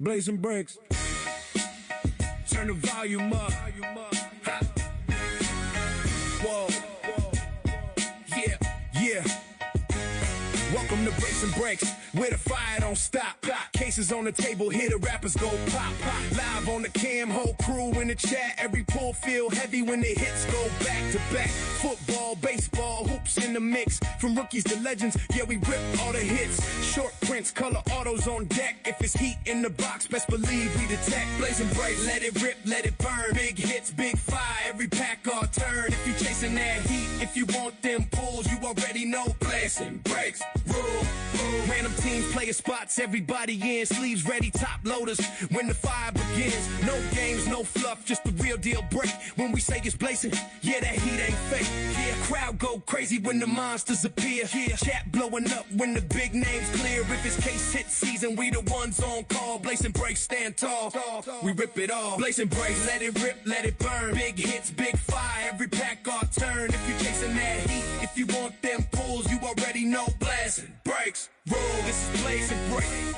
Blazing breaks. Turn the volume up. Ha. Whoa. Yeah, yeah. Welcome to Breaks and Breaks, where the fire don't stop. Cases on the table, here the rappers go pop. Live on the cam, whole crew in the chat. Every pull feel heavy when the hits go back to back. Football, baseball, hoops in the mix. From rookies to legends, yeah, we rip all the hits. Short prints, color autos on deck. If it's heat in the box, best believe we detect. Blazing Breaks, let it rip, let it burn. Big hits, big fire, every pack all turn. If you chasing that heat, if you want them pulls, you already know. Blazing Breaks. Rule. Random teams, player spots, everybody in, sleeves ready, top loaders. When the fire begins, no games, no fluff, just the real deal break. When we say it's blazing, yeah, that heat ain't fake. Yeah, crowd go crazy when the monsters appear. Yeah, chat blowing up when the big names clear. If it's case hit season, we the ones on call. Blazing Breaks, stand tall. We rip it all. Blazing Breaks, let it rip, let it burn. Big hits, big fire, every pack all turn. If you chasing that heat, if you want them pulls, you already know. Blazing Breaks. Roll, this is Blazing Breaks.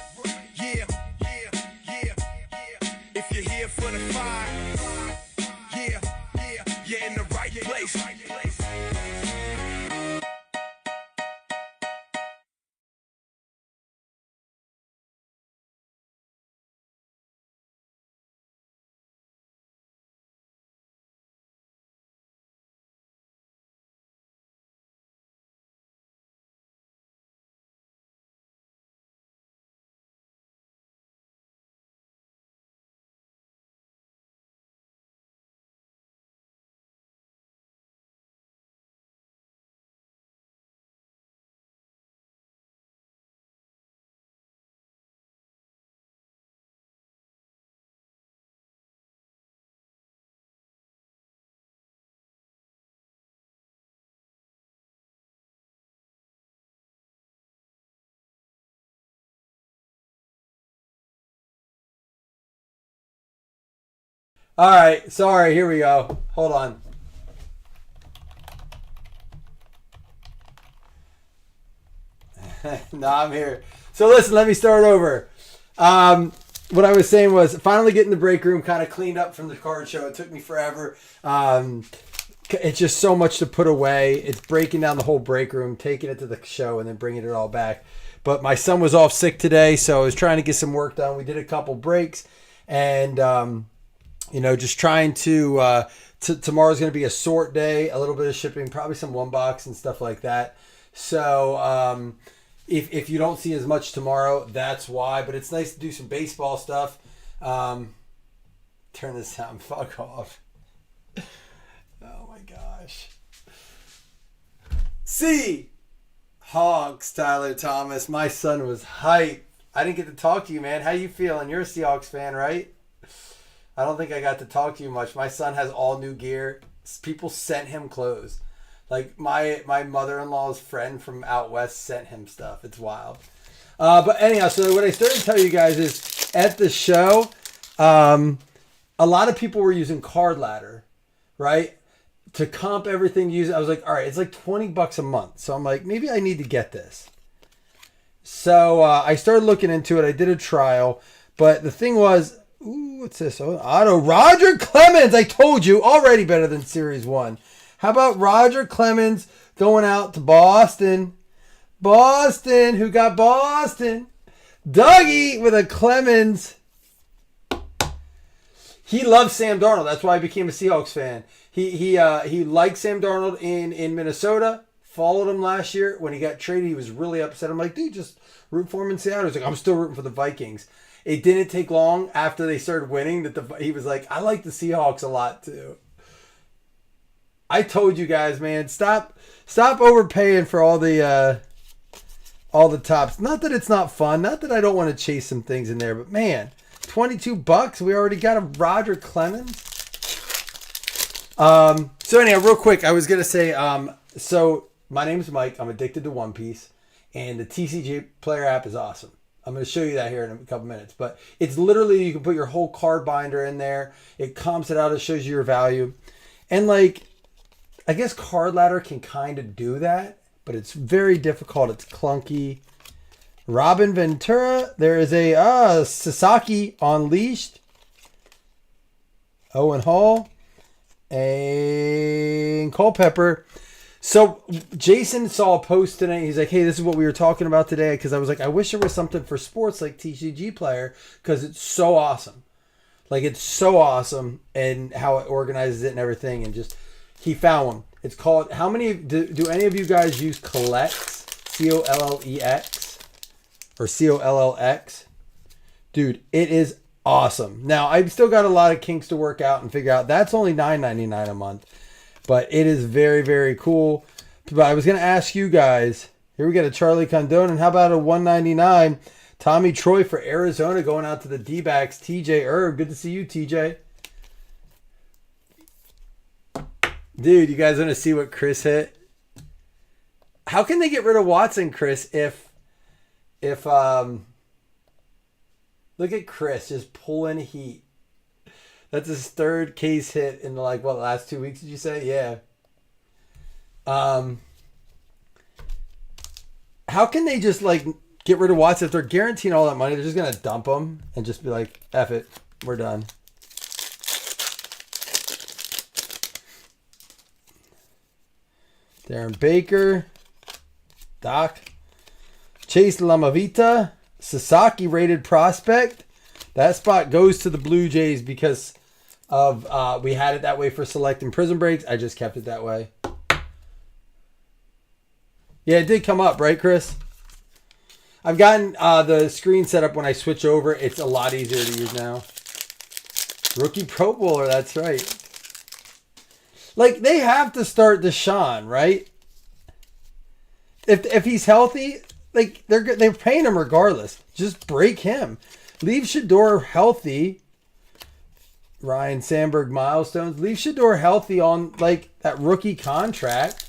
Yeah, yeah, yeah, yeah. If you're here for the fire, yeah, yeah, you're in the right place. All right, sorry, here we go. Hold on. No, I'm here. So listen, let me start over. What I was saying was finally getting the break room kind of cleaned up from the card show. It took me forever. It's just so much to put away. It's breaking down the whole break room, taking it to the show, and then bringing it all back. But my son was off sick today, so I was trying to get some work done. We did a couple breaks, and just trying to. Tomorrow's going to be a sort day, a little bit of shipping, probably some one box and stuff like that. So if you don't see as much tomorrow, that's why. But it's nice to do some baseball stuff. Turn this down. Fuck off. Oh my gosh. See, Hawks, Tyler Thomas. My son was hyped. I didn't get to talk to you, man. How you feeling? You're a Seahawks fan, right? I don't think I got to talk to you much. My son has all new gear. People sent him clothes. Like my mother-in-law's friend from out west sent him stuff. It's wild. But anyhow, so what I started to tell you guys is at the show, a lot of people were using Card Ladder, right? To comp everything. I was like, all right, it's like $20 a month. So I'm like, maybe I need to get this. So I started looking into it. I did a trial. But the thing was, ooh, what's this? Oh, auto Roger Clemens. I told you, already better than Series 1. How about Roger Clemens going out to Boston? Boston, who got Boston? Dougie with a Clemens. He loves Sam Darnold. That's why he became a Seahawks fan. He liked Sam Darnold in Minnesota. Followed him last year. When he got traded, he was really upset. I'm like, dude, just root for him in Seattle. He's like, I'm still rooting for the Vikings. It didn't take long after they started winning that he was like, I like the Seahawks a lot too. I told you guys, man, stop overpaying for all the tops. Not that it's not fun. Not that I don't want to chase some things in there, but man, $22. We already got a Roger Clemens. So anyhow, real quick, I was gonna say, so my name's Mike. I'm addicted to One Piece, and the TCG Player app is awesome. I'm going to show you that here in a couple minutes. But it's literally, you can put your whole card binder in there. It comps it out. It shows you your value. And like, I guess Card Ladder can kind of do that, but it's very difficult. It's clunky, Robin Ventura. There is a Sasaki Unleashed. Owen Hall. And Culpepper. So Jason saw a post today. He's like, hey, this is what we were talking about today. Because I was like, I wish there was something for sports like TCG Player. Because it's so awesome. Like, it's so awesome. And how it organizes it and everything. And just, he found one. It's called, how many, do any of you guys use Collex? Collex? Or COLLX? Dude, it is awesome. Now, I've still got a lot of kinks to work out and figure out. That's only $9.99 a month. But it is very, very cool. But I was going to ask you guys. Here we get a Charlie Condon. And how about a $1.99 Tommy Troy for Arizona going out to the D-backs. TJ Erb. Good to see you, TJ. Dude, you guys want to see what Chris hit? How can they get rid of Watson, Chris, if look at Chris just pulling heat. That's his third case hit in the last 2 weeks, did you say? Yeah. How can they just get rid of Watson if they're guaranteeing all that money? They're just gonna dump him and just be like, F it, we're done. Darren Baker, Doc, Chase Lamavita, Sasaki rated prospect. That spot goes to the Blue Jays because of we had it that way for selecting prison breaks. I just kept it that way. Yeah, it did come up, right, Chris? I've gotten the screen set up when I switch over. It's a lot easier to use now. Rookie Pro Bowler, that's right. They have to start Deshaun, right? If he's healthy, they're paying him regardless. Just break him. Leave Shador healthy. Ryan Sandberg milestones. Leave Shador healthy on that rookie contract.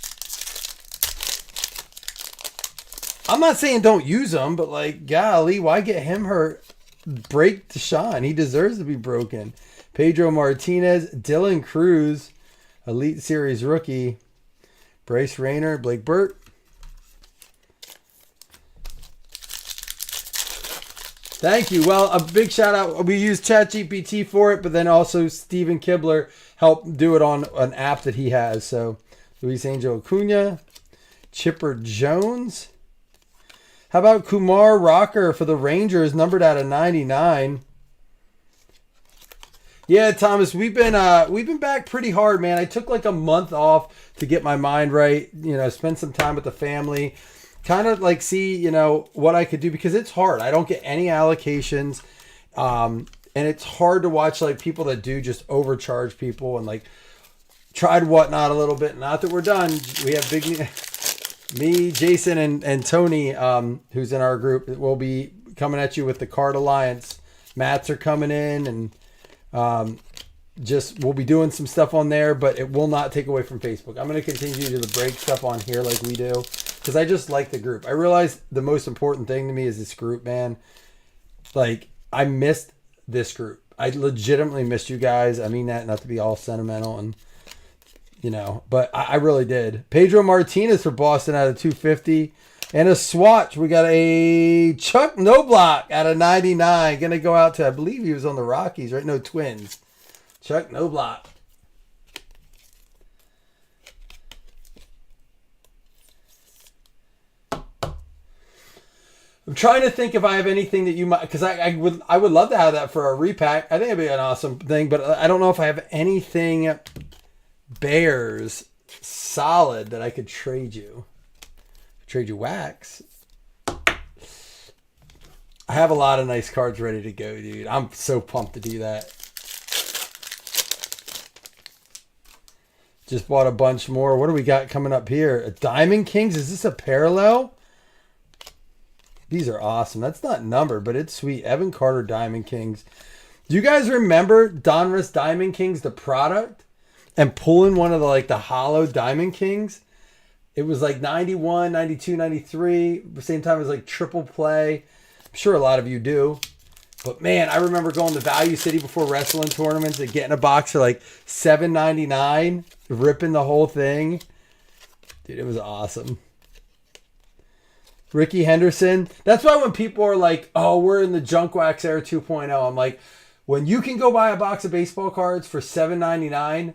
I'm not saying don't use him, but golly, why get him hurt? Break Deshaun. He deserves to be broken. Pedro Martinez, Dylan Cruz, Elite Series rookie. Bryce Rayner, Blake Burt. Thank you. Well, a big shout out. We used ChatGPT for it, but then also Steven Kibler helped do it on an app that he has. So, Luis Angel Acuna, Chipper Jones. How about Kumar Rocker for the Rangers, numbered out of 99? Yeah, Thomas, we've been back pretty hard, man. I took a month off to get my mind right. Spend some time with the family. Kind of see, what I could do because it's hard. I don't get any allocations. And it's hard to watch people that do just overcharge people and tried whatnot a little bit. Not that we're done. We have me, Jason, and Tony, who's in our group. Will be coming at you with the Card Alliance. Mats are coming in and we'll be doing some stuff on there, but it will not take away from Facebook. I'm going to continue to do the break stuff on here like we do. Because I just like the group. I realized the most important thing to me is this group, man. I missed this group. I legitimately missed you guys. I mean that not to be all sentimental and, but I really did. Pedro Martinez for Boston out of 250. And a swatch. We got a Chuck Knobloch out of 99. Going to go out to, I believe he was on the Rockies, right? No, Twins. Chuck Knobloch. I'm trying to think if I have anything that you might, because I would love to have that for a repack. I think it'd be an awesome thing, but I don't know if I have anything Bears solid that I could trade you. Trade you wax. I have a lot of nice cards ready to go, dude. I'm so pumped to do that. Just bought a bunch more. What do we got coming up here? A Diamond Kings. Is this a parallel? These are awesome. That's not numbered, but it's sweet. Evan Carter Diamond Kings. Do you guys remember Donruss Diamond Kings, the product? And pulling one of the hollow Diamond Kings? It was 91, 92, 93. The same time as triple play. I'm sure a lot of you do. But man, I remember going to Value City before wrestling tournaments and getting a box for $7.99. Ripping the whole thing. Dude, it was awesome. Ricky Henderson. That's why when people are like, oh, we're in the Junk Wax era 2.0, I'm like, when you can go buy a box of baseball cards for $7.99,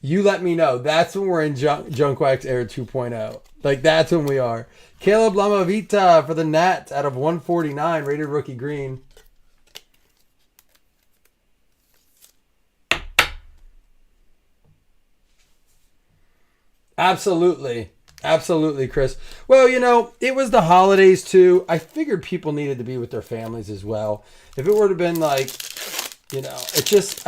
you let me know. That's when we're in Junk Wax era 2.0. Like, that's when we are. Caleb Lamavita for the Nats out of 149, rated rookie green. Absolutely. Absolutely, Chris. Well, you know, it was the holidays too. I figured people needed to be with their families as well. If it would have been like, you know, it just,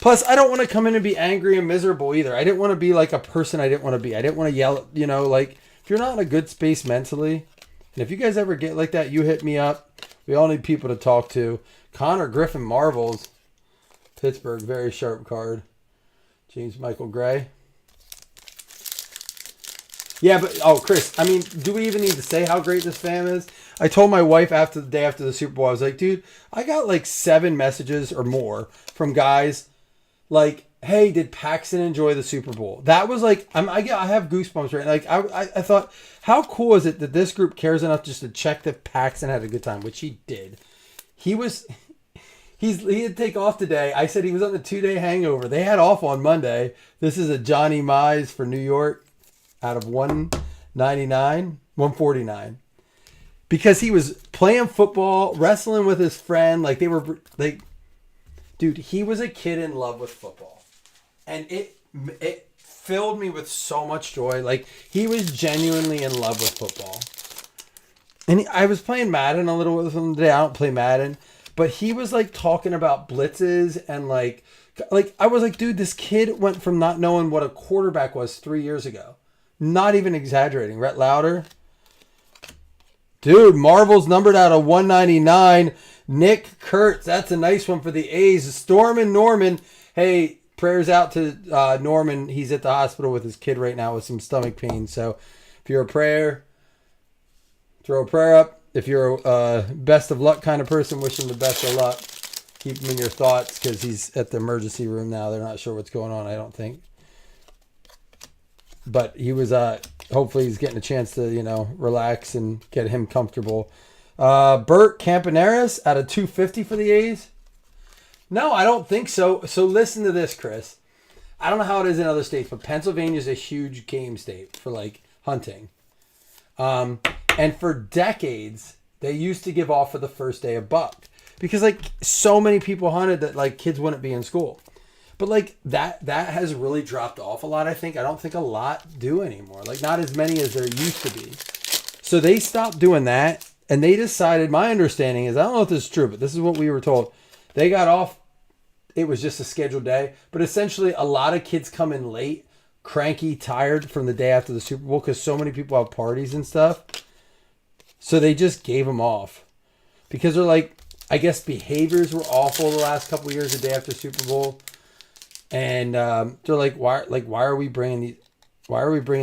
plus I don't want to come in and be angry and miserable either. I didn't want to be like a person I didn't want to be. I didn't want to yell, you know, like if you're not in a good space mentally, and if you guys ever get like that, you hit me up. We all need people to talk to. Connor Griffin Marvels, Pittsburgh, very sharp card. James Michael Gray. Yeah, but, oh, Chris, I mean, do we even need to say how great this fam is? I told my wife after the day after the Super Bowl, I was like, dude, I got like 7 messages or more from guys like, hey, did Paxton enjoy the Super Bowl? That was like, I have goosebumps right now. Like, I thought, how cool is it that this group cares enough just to check that Paxton had a good time, which he did. He had to take off today. I said he was on the 2-day hangover. They had off on Monday. This is a Johnny Mize for New York. Out of 149. Because he was playing football, wrestling with his friend. Like, they were, like, dude, he was a kid in love with football. And it filled me with so much joy. Like, he was genuinely in love with football. And I was playing Madden a little with him today. I don't play Madden. But he was, like, talking about blitzes and, like, I was like, dude, this kid went from not knowing what a quarterback was 3 years ago. Not even exaggerating. Rhett Lauder. Dude, Marvel's numbered out of 199. Nick Kurtz. That's a nice one for the A's. Storm and Norman. Hey, prayers out to Norman. He's at the hospital with his kid right now with some stomach pain. So if you're a prayer, throw a prayer up. If you're a best of luck kind of person, wish him the best of luck. Keep him in your thoughts because he's at the emergency room now. They're not sure what's going on, I don't think. But he was, hopefully he's getting a chance to, you know, relax and get him comfortable. Bert Campaneris out of 250 for the A's? No, I don't think so. So listen to this, Chris. I don't know how it is in other states, but Pennsylvania is a huge game state for, like, hunting. And for decades, they used to give off for the first day of buck. Because, like, so many people hunted that, like, kids wouldn't be in school. But, like, that has really dropped off a lot, I think. I don't think a lot do anymore. Like, not as many as there used to be. So they stopped doing that, and they decided, my understanding is, I don't know if this is true, but this is what we were told. They got off, it was just a scheduled day. But essentially, a lot of kids come in late, cranky, tired from the day after the Super Bowl, because so many people have parties and stuff. So they just gave them off. Because they're like, I guess behaviors were awful the last couple of years, the day after Super Bowl. And they're like, why are we bringing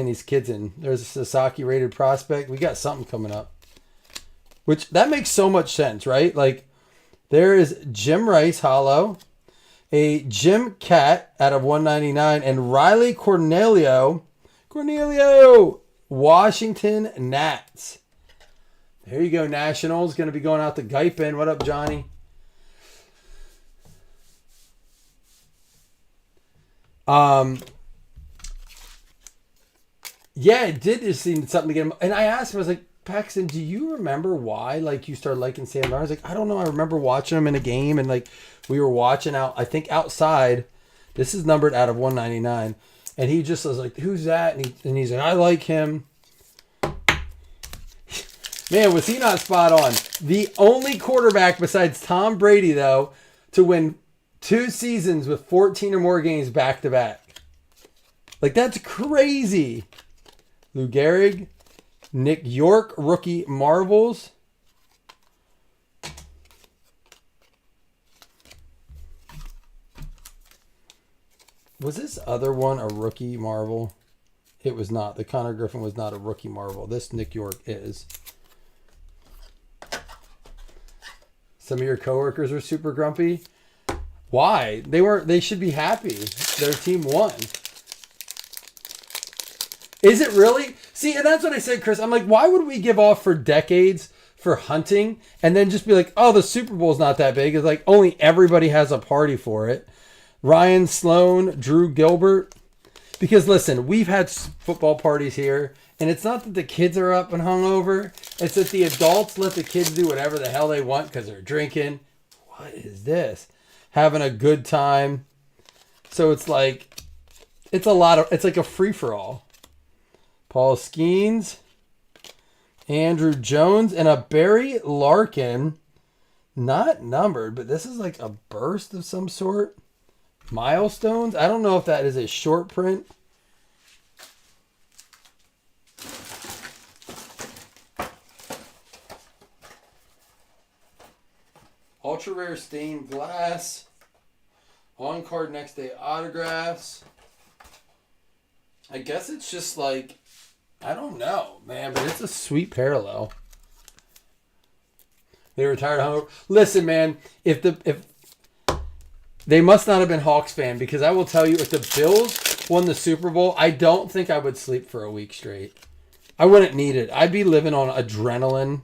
these kids in? There's a Sasaki rated prospect. We got something coming up. Which, that makes so much sense, right? Like, there is Jim Rice Hollow, a Jim Cat out of 199, and Riley Cornelio, Washington Nats. There you go, Nationals. Going to be going out to Guypen. What up, Johnny? Yeah, it did just seem something to get him. And I asked him, I was like, Paxton, do you remember why, like, you started liking Sam Darnold? I was like, I don't know. I remember watching him in a game, and, like, we were watching out, I think, outside. This is numbered out of 199. And he just was like, who's that? And he's like, I like him. Man, was he not spot on? The only quarterback besides Tom Brady, though, to win 2 seasons with 14 or more games back to back. Like, that's crazy. Lou Gehrig, Nick York, rookie Marvels. Was this other one a rookie Marvel? It was not. The Connor Griffin was not a rookie Marvel. This Nick York is. Some of your coworkers are super grumpy. Why? They should be happy. Their team won. Is it really? See, and that's what I said, Chris. I'm like, why would we give off for decades for hunting and then just be like, oh, the Super Bowl's not that big? It's like only everybody has a party for it. Ryan Sloan, Drew Gilbert. Because listen, we've had football parties here, and it's not that the kids are up and hungover. It's that the adults let the kids do whatever the hell they want because they're drinking. What is this? Having a good time. So it's like, it's like a free-for-all. Paul Skeens, Andrew Jones, and a Barry Larkin. Not numbered, but this is like a burst of some sort. Milestones. I don't know if that is a short print. Ultra rare stained glass. On card next day autographs. I guess it's just like, I don't know, man, but it's a sweet parallel. They retired hungover. Listen, man, if they must not have been Hawks fan, because I will tell you, if the Bills won the Super Bowl, I don't think I would sleep for a week straight. I wouldn't need it. I'd be living on adrenaline.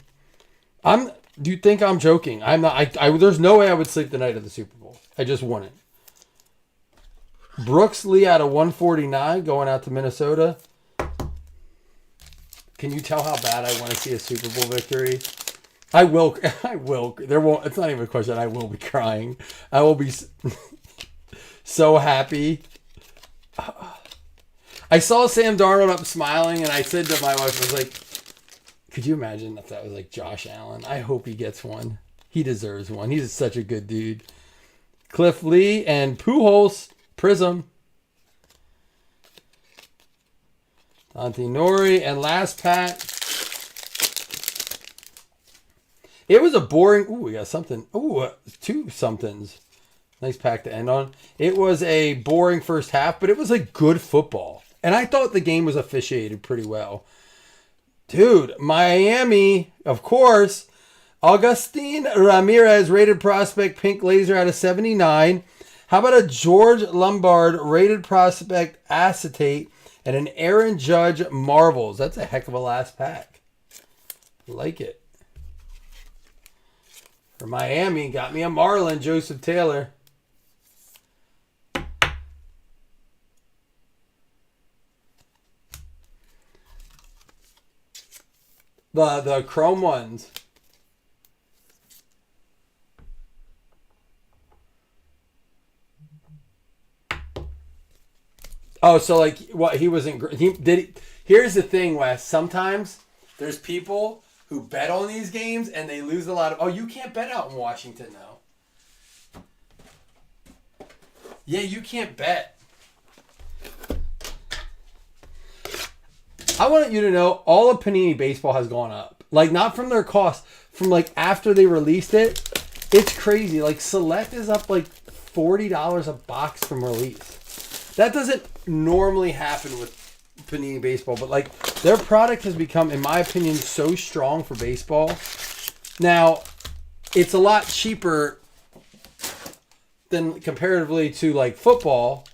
Do you think I'm joking? I'm not. There's no way I would sleep the night of the Super Bowl. I just wouldn't. Brooks Lee out of 149 going out to Minnesota. Can you tell how bad I want to see a Super Bowl victory? I will. There won't. It's not even a question. I will be crying. I will be so happy. I saw Sam Darnold up smiling, and I said to my wife, I was like, could you imagine if that was like Josh Allen? I hope he gets one. He deserves one. He's such a good dude. Cliff Lee and Pujols Prism. Dante Nori and last pack. It was a boring. Ooh, we got something. Ooh, two somethings. Nice pack to end on. It was a boring first half, but it was like good football. And I thought the game was officiated pretty well. Dude, Miami, of course. Augustin Ramirez, rated prospect, pink laser out of 79. How about a George Lombard, rated prospect, acetate, and an Aaron Judge Marvels? That's a heck of a last pack. Like it. For Miami, got me a Marlin, Joseph Taylor. The chrome ones. Oh, so like what he wasn't. Here's the thing, Wes. Sometimes there's people who bet on these games and they lose a lot of. Oh, you can't bet out in Washington now. Yeah, you can't bet. I want you to know all of Panini Baseball has gone up. Like, not from their cost, from like after they released it. It's crazy. Like, Select is up like $40 a box from release. That doesn't normally happen with Panini Baseball, but like their product has become, in my opinion, so strong for baseball. Now, it's a lot cheaper than comparatively to like football.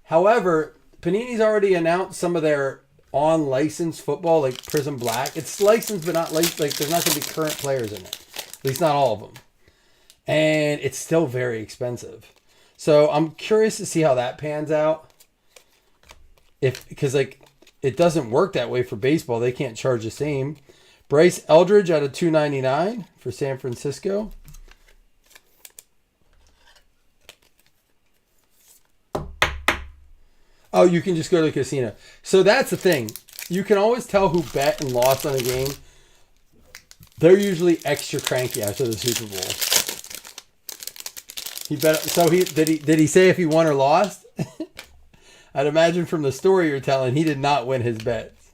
However, Panini's already announced some of their on licensed football, like Prism Black. It's licensed, but not licensed. Like, there's not going to be current players in it. At least not all of them. And it's still very expensive. So I'm curious to see how that pans out. Because like it doesn't work that way for baseball. They can't charge the same. Bryce Eldridge out of $2.99 for San Francisco. Oh, you can just go to the casino. So that's the thing. You can always tell who bet and lost on a game. They're usually extra cranky after the Super Bowl. He bet. So did he say if he won or lost? I'd imagine from the story you're telling, he did not win his bets.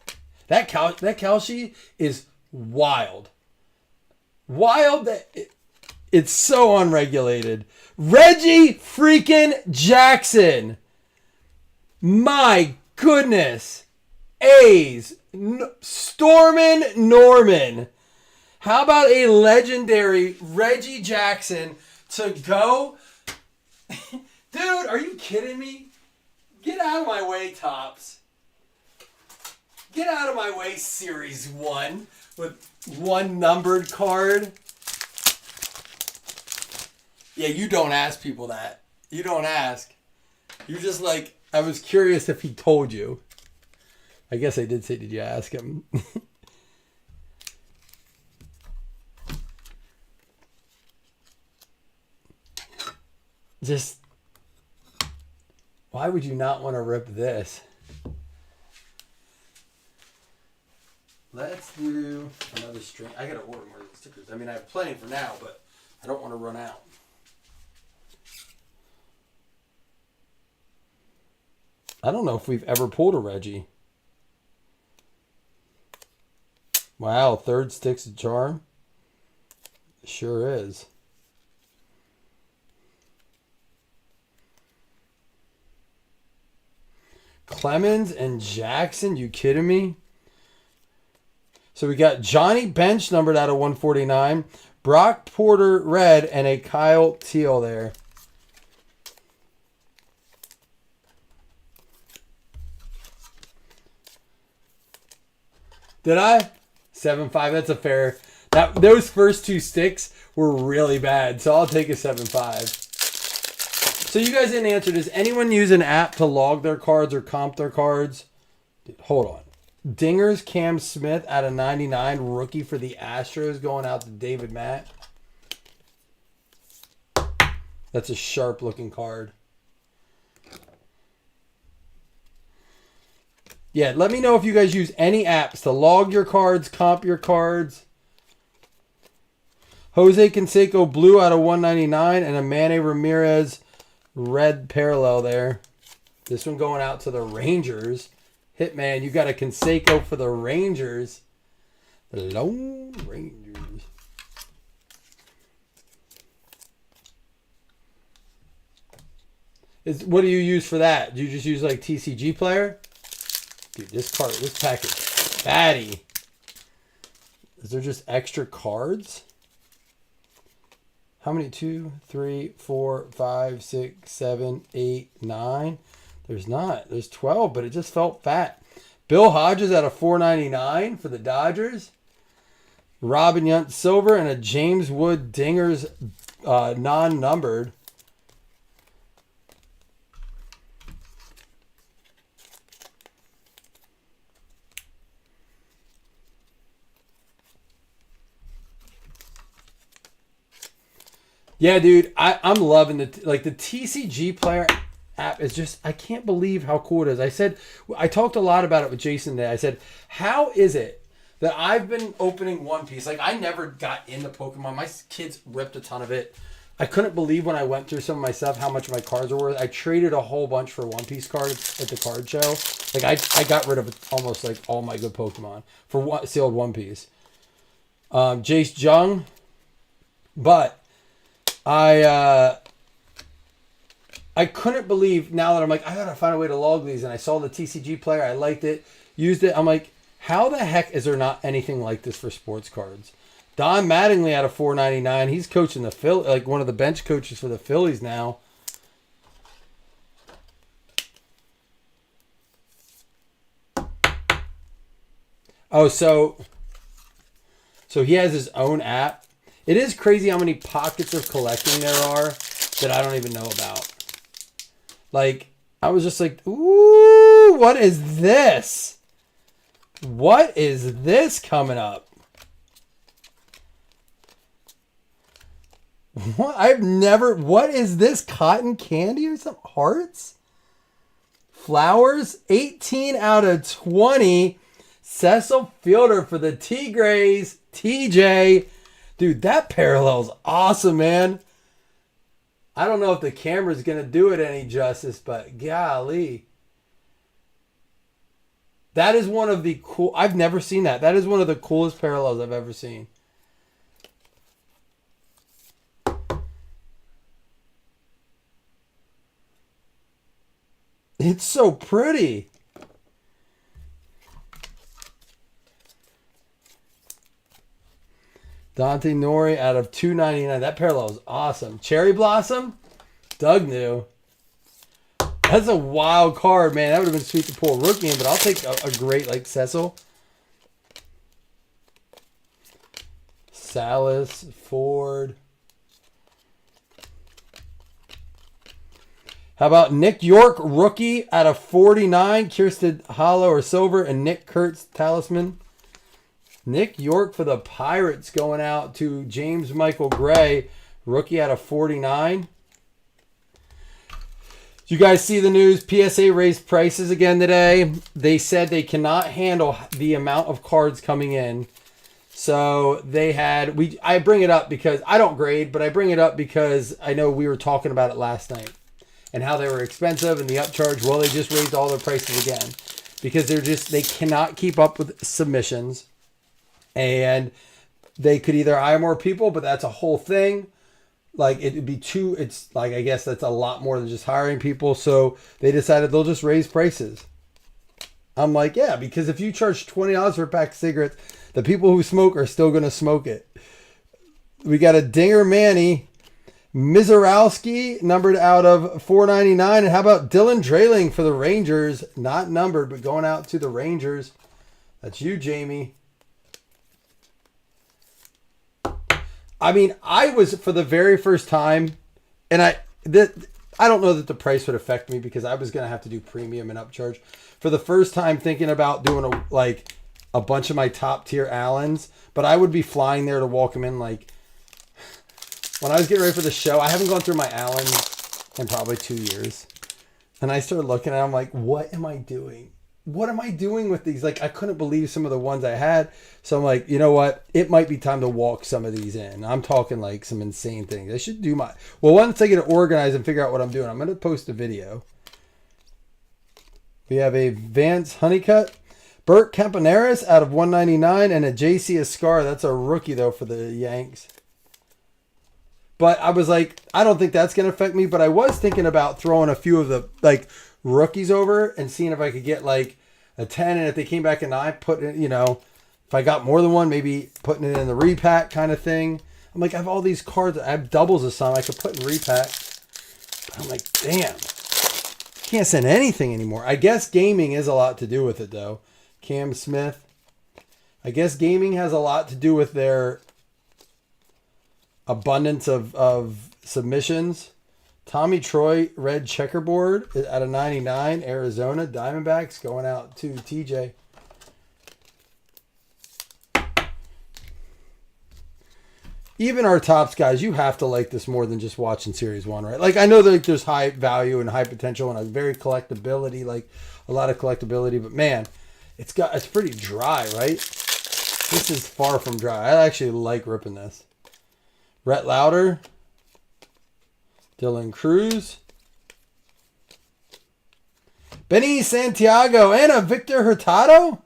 That Kalshi is wild. Wild. It's so unregulated. Reggie freaking Jackson. My goodness. A's. Stormin' Norman. How about a legendary Reggie Jackson to go? Dude, are you kidding me? Get out of my way, Topps. Get Get out of my way, Series 1 with one numbered card. Yeah, you don't ask people that. You don't ask. You're just like, I was curious if he told you. I guess I did say, did you ask him? Just, why would you not want to rip this? Let's do another string. I gotta order more stickers. I mean, I have plenty for now, but I don't want to run out. I don't know if we've ever pulled a Reggie. Wow, third stick's a charm. Sure is. Clemens and Jackson, you kidding me? So we got Johnny Bench numbered out of 149, Brock Porter red, and a Kyle Teal there. Did I? 7.5. That's a fair. Those first two sticks were really bad, so I'll take a 7.5. So you guys didn't answer. Does anyone use an app to log their cards or comp their cards? Dude, hold on. Dingers Cam Smith out of 99, rookie for the Astros, going out to David Matt. That's a sharp looking card. Yeah, let me know if you guys use any apps to log your cards, comp your cards. Jose Canseco blue out of 199 and a Manny Ramirez red parallel there. This one going out to the Rangers. Hitman, you got a Canseco for the Rangers. The Lone Rangers. What do you use for that? Do you just use like TCG player? Dude, this pack is fatty. Is there just extra cards? How many? 2, 3, 4, 5, 6, 7, 8, 9. There's not. There's 12, but it just felt fat. Bill Hodges at a 499 for the Dodgers. Robin Yount silver and a James Wood Dingers non-numbered. Yeah, dude, I'm loving the TCG player app is just, I can't believe how cool it is. I talked a lot about it with Jason today. I said, how is it that I've been opening One Piece? Like, I never got into Pokemon. My kids ripped a ton of it. I couldn't believe when I went through some of my stuff how much my cards were worth. I traded a whole bunch for One Piece cards at the card show. Like, I got rid of almost like all my good Pokemon for sealed One Piece. Jace Jung. But I couldn't believe, now that I'm like, I gotta find a way to log these, and I saw the TCG player, I liked it, used it. I'm like, how the heck is there not anything like this for sports cards? Don Mattingly out of 499. He's coaching the Phillies, like one of the bench coaches for the Phillies now. Oh, so he has his own app. It is crazy how many pockets of collecting there are that I don't even know about. Like, I was just like, ooh, what is this? What is this coming up? What is this? Cotton candy or something? Hearts? Flowers? 18 out of 20. Cecil Fielder for the Tigres. TJ. Dude, that parallel's awesome, man. I don't know if the camera's going to do it any justice, but golly. That is one of the cool... I've never seen that. That is one of the coolest parallels I've ever seen. It's so pretty. Dante Nori out of 299. That parallel is awesome. Cherry Blossom? Doug knew. That's a wild card, man. That would have been sweet to pull a rookie in, but I'll take a great like Cecil. Salas, Ford. How about Nick York, rookie out of 49, Kirsten Hollow or Silver, and Nick Kurtz, Talisman. Nick York for the Pirates going out to James Michael Gray, rookie out of 49. You guys see the news? PSA raised prices again today. They said they cannot handle the amount of cards coming in. So they had, I bring it up because I don't grade, but I bring it up because I know we were talking about it last night and how they were expensive and the upcharge. Well, they just raised all their prices again because they cannot keep up with submissions, and they could either hire more people, but that's a whole thing. Like it'd be it's like, I guess that's a lot more than just hiring people. So they decided they'll just raise prices. I'm like, yeah, because if you charge $20 for a pack of cigarettes, the people who smoke are still going to smoke it. We got a Dinger Manny, Mizorowski, numbered out of 499. And how about Dylan Drayling for the Rangers? Not numbered, but going out to the Rangers. That's you, Jamie. I mean, I was, for the very first time, and I don't know that the price would affect me because I was going to have to do premium and upcharge. For the first time thinking about doing a bunch of my top tier Allens, but I would be flying there to walk them in. Like when I was getting ready for the show, I haven't gone through my Allens in probably 2 years. And I started looking at it, I'm like, what am I doing? What am I doing with these? Like, I couldn't believe some of the ones I had. So I'm like, you know what? It might be time to walk some of these in. I'm talking like some insane things. I should do once I get it organized and figure out what I'm doing, I'm going to post a video. We have a Vance Honeycutt, Bert Campaneris out of 199, and a JC Escar. That's a rookie, though, for the Yanks. But I was like, I don't think that's going to affect me. But I was thinking about throwing a few of the rookies over and seeing if I could get like a 10. And if they came back a 9, put it, if I got more than one, maybe putting it in the repack kind of thing. I'm like, I have all these cards. I have doubles of some I could put in repack. But I'm like, damn. Can't send anything anymore. I guess gaming is a lot to do with it, though. Cam Smith. I guess gaming has a lot to do with their abundance of submissions. Tommy Troy, red checkerboard out of 99. Arizona Diamondbacks going out to TJ. Even our tops guys, you have to like this more than just watching Series 1, right? Like, I know that there's high value and high potential and a very collectability, like a lot of collectability, but man, it's pretty dry, right? This is far from dry. I actually like ripping this. Rhett Lauder, Dylan Cruz, Benny Santiago, and a Victor Hurtado.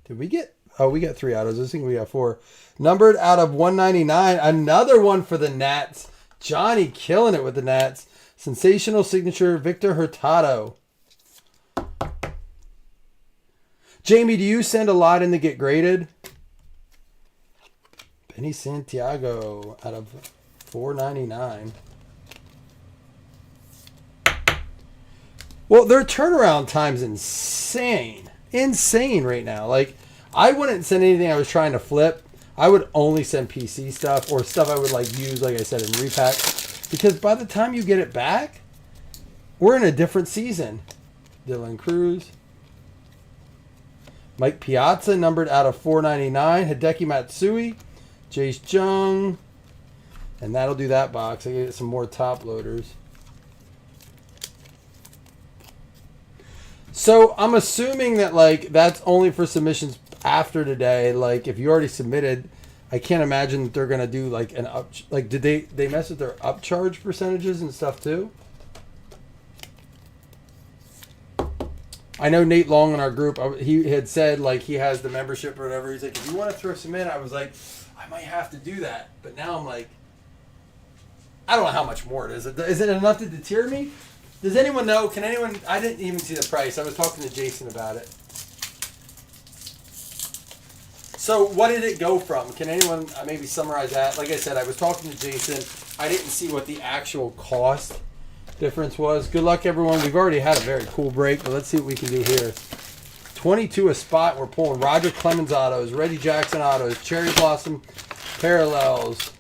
Did we get? Oh, we got 3 autos. I think we got 4. Numbered out of 199. Another one for the Nats. Johnny killing it with the Nats. Sensational signature, Victor Hurtado. Jamie, do you send a lot in to get graded? Benny Santiago out of 499. Well, their turnaround time's insane. Insane right now. Like, I wouldn't send anything I was trying to flip. I would only send PC stuff or stuff I would use, like I said, in repack. Because by the time you get it back, we're in a different season. Dylan Cruz. Mike Piazza, numbered out of 499. Hideki Matsui. Jace Jung. And that'll do that box. I get some more top loaders. So I'm assuming that that's only for submissions after today. If you already submitted, I can't imagine that they're gonna do an up. Did they mess with their upcharge percentages and stuff too? I know Nate Long in our group, he had said he has the membership or whatever. He's like, if you want to throw some in, I was like, I might have to do that. But now I'm like, I don't know how much more it is. Is it enough to deter me? Does anyone know? Can anyone? I didn't even see the price. I was talking to Jason about it. So what did it go from? Can anyone maybe summarize that? Like I said, I was talking to Jason. I didn't see what the actual cost difference was. Good luck, everyone. We've already had a very cool break, but let's see what we can do here. 22 a spot. We're pulling Roger Clemens autos, Reggie Jackson autos, Cherry Blossom parallels,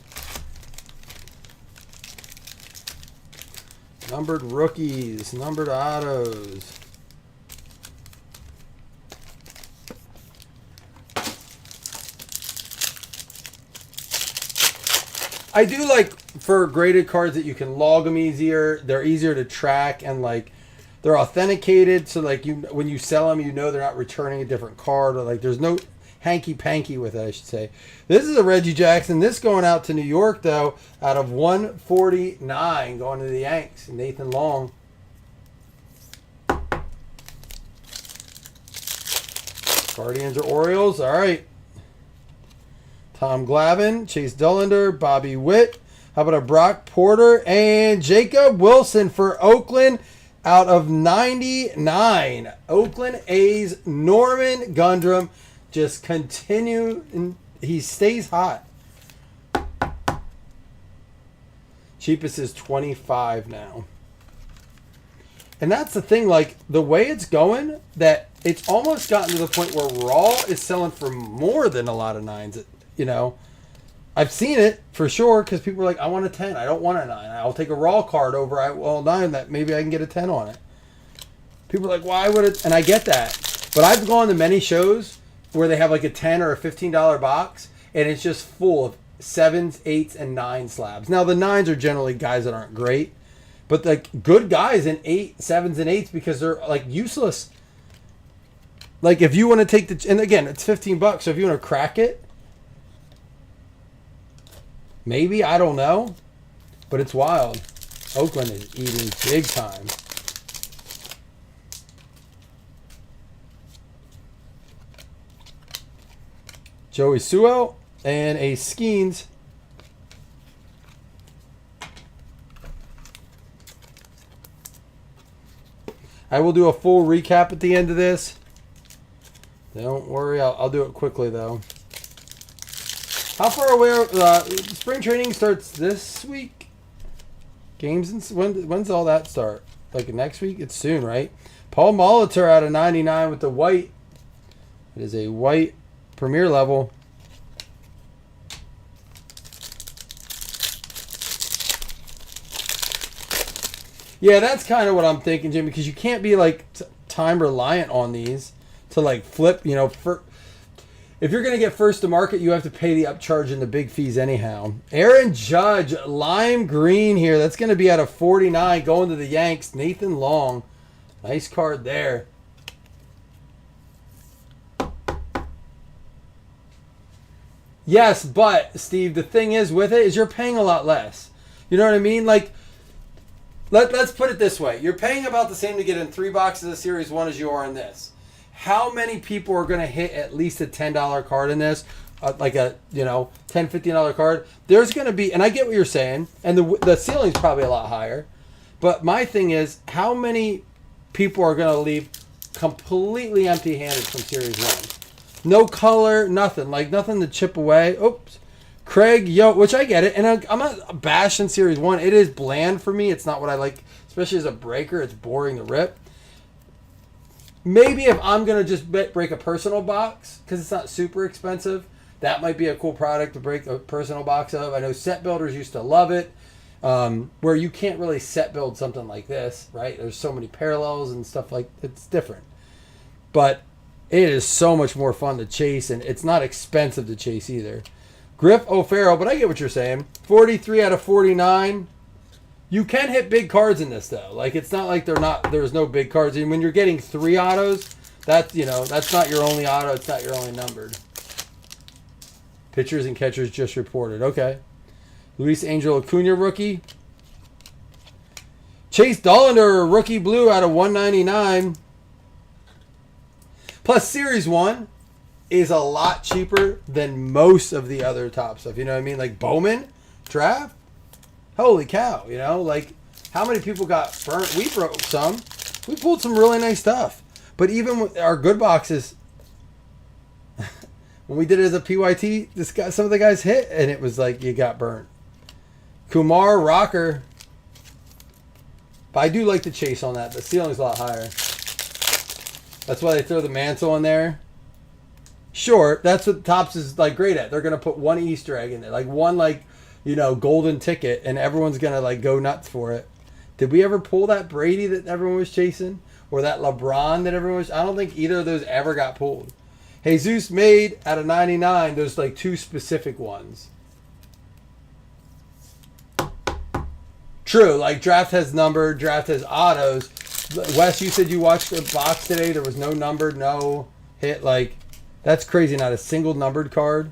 numbered rookies, numbered autos. I do like for graded cards that you can log them easier. They're easier to track and like they're authenticated. So like you, when you sell them, you know they're not returning a different card or like there's no hanky panky with it, I should say. This is a Reggie Jackson. This going out to New York though, out of 149, going to the Yanks. Nathan Long. Guardians or Orioles. All right. Tom Glavine, Chase Dullander, Bobby Witt. How about a Brock Porter and Jacob Wilson for Oakland out of 99. Oakland A's, Norman Gundrum just continue and he stays hot. Cheapest is 25 now. And that's the thing, like the way it's going, that it's almost gotten to the point where Raw is selling for more than a lot of nines. You know, I've seen it for sure because people are like, I want a 10. I don't want a 9. I'll take a Raw card over a 9 that maybe I can get a 10 on it. People are like, why would it? And I get that. But I've gone to many shows where they have like a $10 or a $15 box and it's just full of 7s, 8s, and 9 slabs. Now, the 9s are generally guys that aren't great, but like good guys in 8, 7s, and 8s because they're like useless. Like if you want to take the, and again, it's $15, so if you want to crack it, maybe, I don't know, but it's wild. Oakland is eating big time. Joey Suo and a Skeens. I will do a full recap at the end of this. Don't worry, I'll do it quickly though. How far away? Spring training starts this week. Games and when's all that start? Like next week? It's soon, right? Paul Molitor out of 99 with the white. It is a white premier level. Yeah, that's kind of what I'm thinking, Jimmy, because you can't be like time reliant on these to like flip. You know, if you're going to get first to market, you have to pay the upcharge and the big fees anyhow. Aaron Judge, lime green here. That's going to be out of 49 going to the Yanks. Nathan Long. Nice card there. Yes, but, Steve, the thing is with it is you're paying a lot less. You know what I mean? Like, let's put it this way. You're paying about the same to get in 3 boxes of Series 1 as you are in this. How many people are going to hit at least a $10 card in this? Like a, $10, $15 card? There's going to be, and I get what you're saying, and the ceiling's probably a lot higher. But my thing is, how many people are going to leave completely empty-handed from Series 1? No color, nothing. Like, nothing to chip away. Oops. Craig, which I get it. And I'm not bashing Series 1. It is bland for me. It's not what I like, especially as a breaker. It's boring to rip. Maybe if I'm going to just break a personal box, because it's not super expensive, that might be a cool product to break a personal box of. I know set builders used to love it, where you can't really set build something like this, right? There's so many parallels and stuff like it's different. But it is so much more fun to chase, and it's not expensive to chase either. Griff O'Farrell, but I get what you're saying. 43 out of 49. You can hit big cards in this, though. Like, it's not like there's no big cards. And when you're getting 3 autos, that's not your only auto. It's not your only numbered. Pitchers and catchers just reported. Okay. Luis Angel Acuna, rookie. Chase Dullander, rookie blue out of 199. Plus, Series 1 is a lot cheaper than most of the other top stuff. You know what I mean? Like Bowman draft. Holy cow, like how many people got burnt? We broke some. We pulled some really nice stuff. But even with our good boxes, when we did it as a PYT, some of the guys hit and it was like you got burnt. Kumar Rocker. But I do like the chase on that. The ceiling's a lot higher. That's why they throw the mantle in there. Sure, that's what Topps is like great at. They're gonna put one Easter egg in there, like one golden ticket, and everyone's gonna like go nuts for it. Did we ever pull that Brady that everyone was chasing, or that LeBron that everyone was? I don't think either of those ever got pulled. Jesus made out of 99. Those like two specific ones. True, like draft has numbered, draft has autos. Wes, you said you watched the box today. There was no numbered, no hit. Like, that's crazy. Not a single numbered card.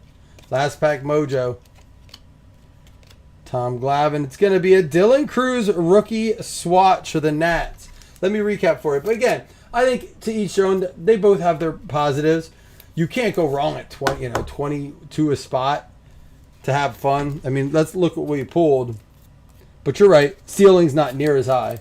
Last pack mojo. Tom Glavine. It's going to be a Dylan Cruz rookie swatch for the Nats. Let me recap for you. But again, I think to each their own. They both have their positives. You can't go wrong at 22 a spot to have fun. I mean, let's look what we pulled. But you're right. Ceiling's not near as high.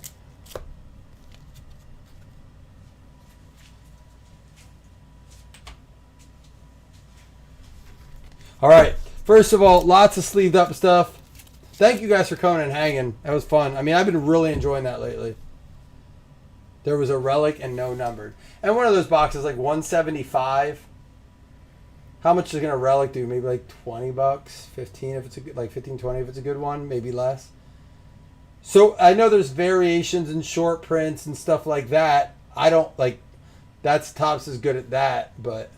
All right. First of all, lots of sleeved up stuff. Thank you guys for coming and hanging. That was fun. I mean, I've been really enjoying that lately. There was a relic and no numbered. And one of those boxes, like 175. How much is going to relic do? Maybe like $20, 15 if it's a good, like 15, 20 if it's a good one, maybe less. So I know there's variations in short prints and stuff like that. I don't like, that's Topps is good at that, but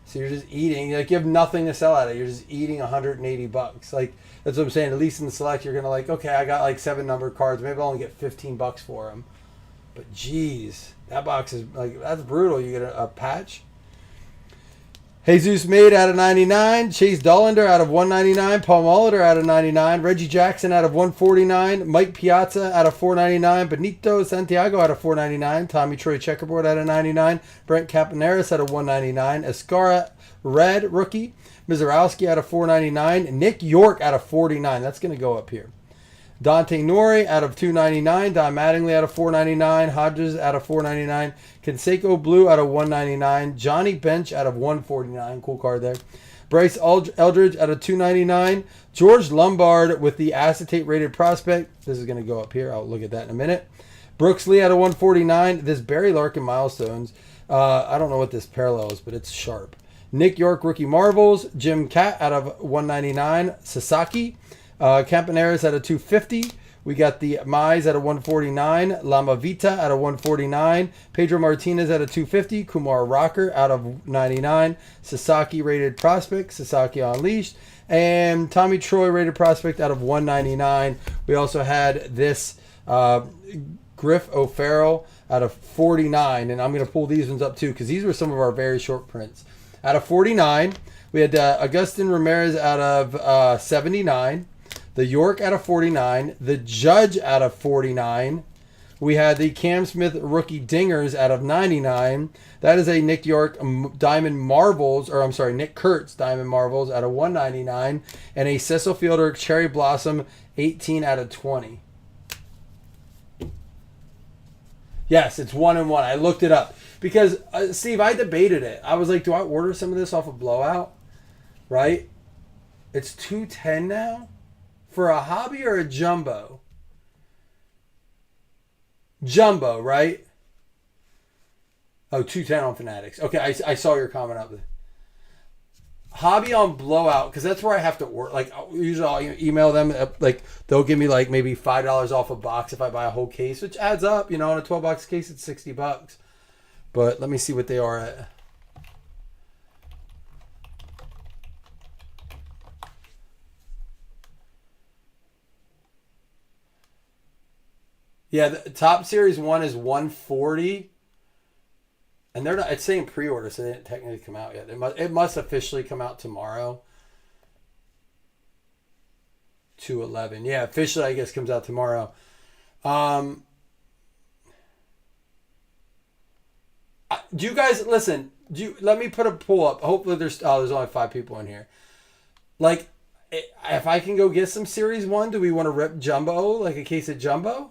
so you're just eating, like you have nothing to sell at it. You're just eating $180. Like that's what I'm saying. At least in the select, you're gonna like, okay, I got like 7 numbered cards. Maybe I'll only get $15 for them. But geez, that box is like, that's brutal. You get a patch. Jesus made out of 99. Chase Dollander out of 199. Paul Molitor out of 99. Reggie Jackson out of 149. Mike Piazza out of 499. Benito Santiago out of 499. Tommy Troy Checkerboard out of 99. Brent Capaneris out of 199. Escara Red rookie. Mizarowski out of 499. Nick York out of 49. That's going to go up here. Dante Nori out of 299. Don Mattingly out of 499. Hodges out of 499. Canseco Blue out of 199. Johnny Bench out of 149. Cool card there. Bryce Eldridge out of 299. George Lombard with the acetate rated prospect. This is going to go up here. I'll look at that in a minute. Brooks Lee out of 149. This Barry Larkin Milestones. I don't know what this parallel is, but it's sharp. Nick York Rookie Marvels. Jim Cat out of 199. Sasaki. Campaneris out of 250. We got the Mize out of 149. Lama Vita out of 149. Pedro Martinez out of 250. Kumar Rocker out of 99. Sasaki rated prospect. Sasaki Unleashed. And Tommy Troy rated prospect out of 199. We also had this Griff O'Farrell out of 49. And I'm going to pull these ones up too because these were some of our very short prints. Out of 49, we had Agustin Ramirez out of 79. The York out of 49. The Judge out of 49. We had the Cam Smith rookie Dingers out of 99. That is a Nick York Diamond Marvels, or I'm sorry, Nick Kurtz Diamond Marvels out of 199. And a Cecil Fielder Cherry Blossom 18 out of 20. Yes, it's 1 and 1. I looked it up. Because, Steve, I debated it. I was like, do I order some of this off of Blowout? Right? It's $210 now? For a hobby or a jumbo? Jumbo, right? Oh, $210 on Fanatics. Okay, I saw your comment up there. Hobby on Blowout, because that's where I have to order. Like, usually I'll email them. Like, they'll give me, like, maybe $5 off a box if I buy a whole case, which adds up. You know, on a 12-box case, it's $60. But let me see what they are at. Yeah, the top series 1 is 140. And they're not, it's saying pre-order, so they didn't technically come out yet. It must officially come out tomorrow. 2/11. Yeah, officially I guess comes out tomorrow. Do you guys listen? Let me put a poll up. Hopefully there's only 5 people in here. Like, if I can go get some Series 1, do we want to rip Jumbo, like a case of Jumbo?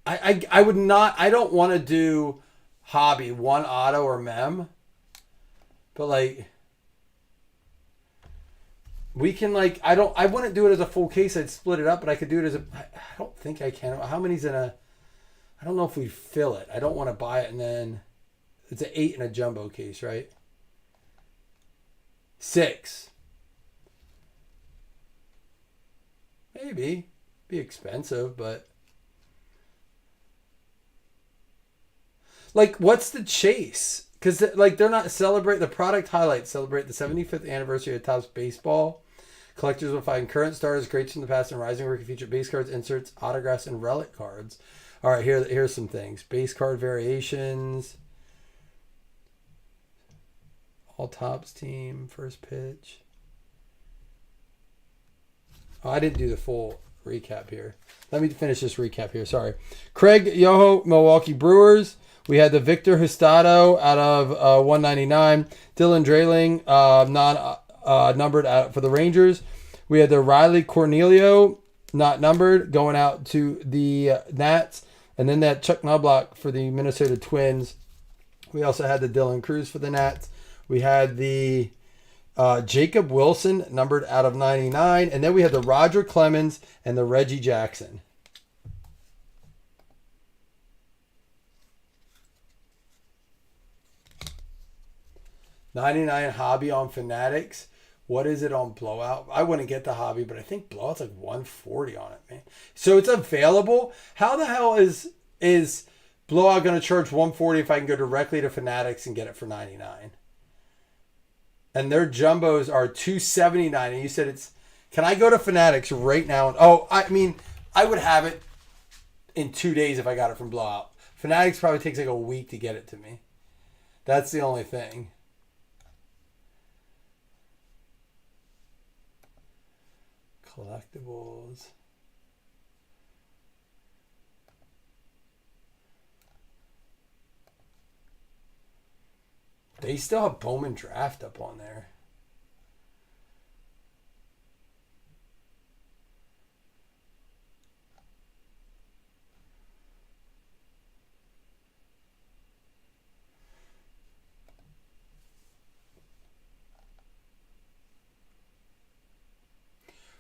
I would not. I don't want to do hobby 1 auto or mem, but like We can like I wouldn't do it as a full case. I'd split it up, but I could do it as a. I don't think I can. How many's in a? I don't know if we fill it. I don't want to buy it and then it's an 8 in a jumbo case, right? 6. Maybe be expensive, but like, what's the chase? Because like they're not celebrate the product highlights celebrate the 75th anniversary of Topps baseball. Collectors will find current stars, greats from the past, and rising rookie feature base cards, inserts, autographs, and relic cards. All right, here's some things. Base card variations. All Topps team, first pitch. Oh, I didn't do the full recap here. Let me finish this recap here. Sorry. Craig Yoho, Milwaukee Brewers. We had the Victor Hustado out of 199. Dylan Drayling, non-numbered for the Rangers. We had the Riley Cornelio, not numbered, going out to the Nats. And then that Chuck Knobloch for the Minnesota Twins. We also had the Dylan Cruz for the Nats. We had the Jacob Wilson, numbered out of 99. And then we had the Roger Clemens and the Reggie Jackson. $99 hobby on Fanatics. What is it on Blowout? I wouldn't get the hobby, but I think Blowout's like $140 on it, man. So it's available. How the hell is Blowout going to charge $140 if I can go directly to Fanatics and get it for $99? And their jumbos are $279. And you said it's. Can I go to Fanatics right now? I mean, I would have it in 2 days if I got it from Blowout. Fanatics probably takes like a week to get it to me. That's the only thing. Collectibles. They still have Bowman Draft up on there.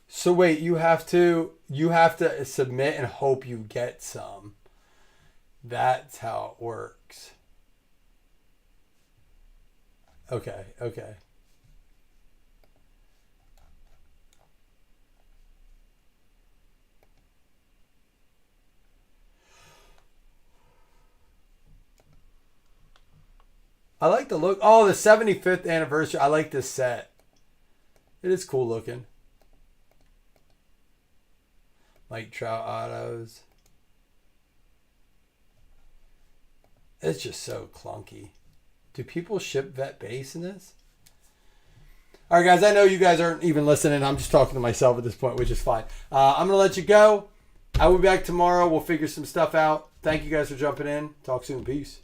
So wait, you have to submit and hope you get some. That's how it works. Okay. I like the look. Oh, the 75th anniversary. I like this set. It is cool looking. Mike Trout autos. It's just so clunky. Do people ship vet base in this? All right, guys. I know you guys aren't even listening. I'm just talking to myself at this point, which is fine. I'm going to let you go. I will be back tomorrow. We'll figure some stuff out. Thank you guys for jumping in. Talk soon. Peace.